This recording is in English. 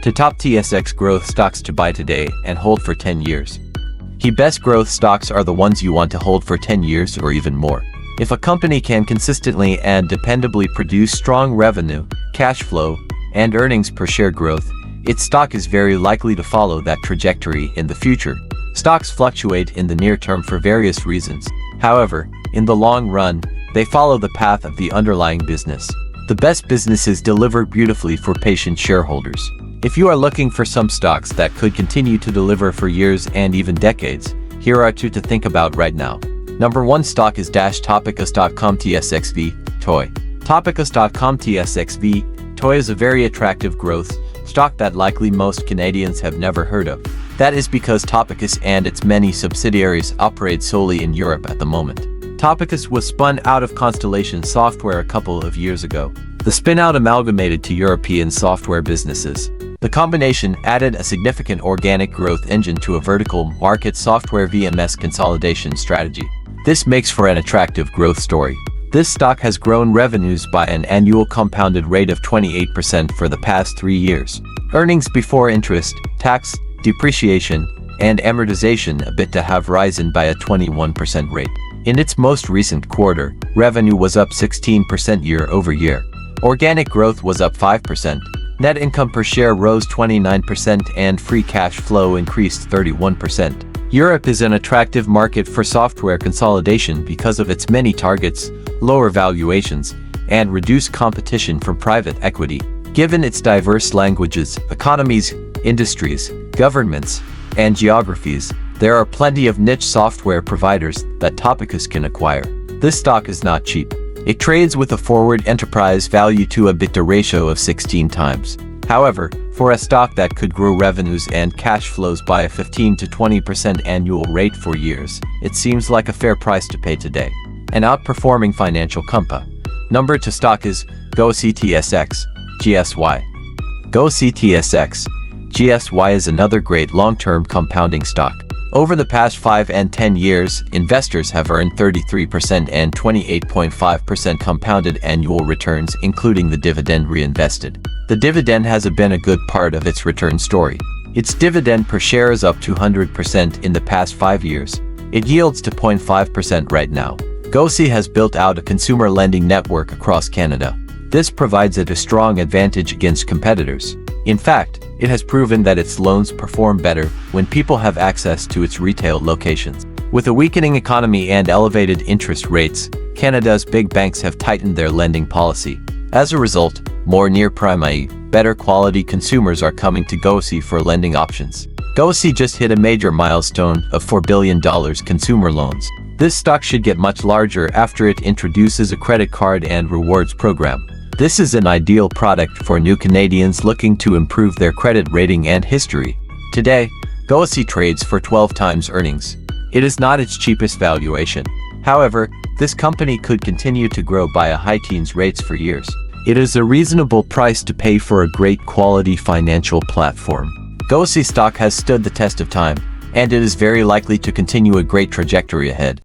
to top TSX growth stocks to buy today and hold for 10 years. Best growth stocks are the ones you want to hold for 10 years or even more. If a company can consistently and dependably produce strong revenue, cash flow, and earnings per share growth, its stock is very likely to follow that trajectory in the future. Stocks fluctuate in the near term for various reasons. However, in the long run, they follow the path of the underlying business. The best businesses deliver beautifully for patient shareholders. If you are looking for some stocks that could continue to deliver for years and even decades, here are 2 to think about right now. Number 1 stock is Topicus.com TSXV, TOY. Topicus.com TSXV, TOY is a very attractive growth stock that likely most Canadians have never heard of. That is because Topicus and its many subsidiaries operate solely in Europe at the moment. Topicus was spun out of Constellation Software a couple of years ago. The spin-out amalgamated to European software businesses. The combination added a significant organic growth engine to a vertical market software VMS consolidation strategy. This makes for an attractive growth story. This stock has grown revenues by an annual compounded rate of 28% for the past 3 years. Earnings before interest, tax, depreciation, and amortization EBITDA have risen by a 21% rate. In its most recent quarter, revenue was up 16% year-over-year. Organic growth was up 5%. Net income per share rose 29% and free cash flow increased 31%. Europe is an attractive market for software consolidation because of its many targets, lower valuations, and reduced competition from private equity. Given its diverse languages, economies, industries, governments, and geographies, there are plenty of niche software providers that Topicus can acquire. This stock is not cheap. It trades with a forward enterprise value to EBITDA ratio of 16 times. However, for a stock that could grow revenues and cash flows by a 15 to 20% annual rate for years, it seems like a fair price to pay today. An outperforming financial company. Number 2 stock is GOCTSX, GSY. GOCTSX, GSY is another great long-term compounding stock. Over the past 5 and 10 years, investors have earned 33% and 28.5% compounded annual returns, including the dividend reinvested. The dividend has been a good part of its return story. Its dividend per share is up 200% in the past 5 years. It yields to 0.5% right now. GOC has built out a consumer lending network across Canada. This provides it a strong advantage against competitors. In fact, it has proven that its loans perform better when people have access to its retail locations. With a weakening economy and elevated interest rates, Canada's big banks have tightened their lending policy. As a result, more near-prime, i.e., better quality consumers are coming to GOC for lending options. GOC just hit a major milestone of $4 billion consumer loans. This stock should get much larger after it introduces a credit card and rewards program. This is an ideal product for new Canadians looking to improve their credit rating and history. Today, GOC trades for 12 times earnings. It is not its cheapest valuation. However, this company could continue to grow by a high teens rates for years. It is a reasonable price to pay for a great quality financial platform. GOC stock has stood the test of time, and it is very likely to continue a great trajectory ahead.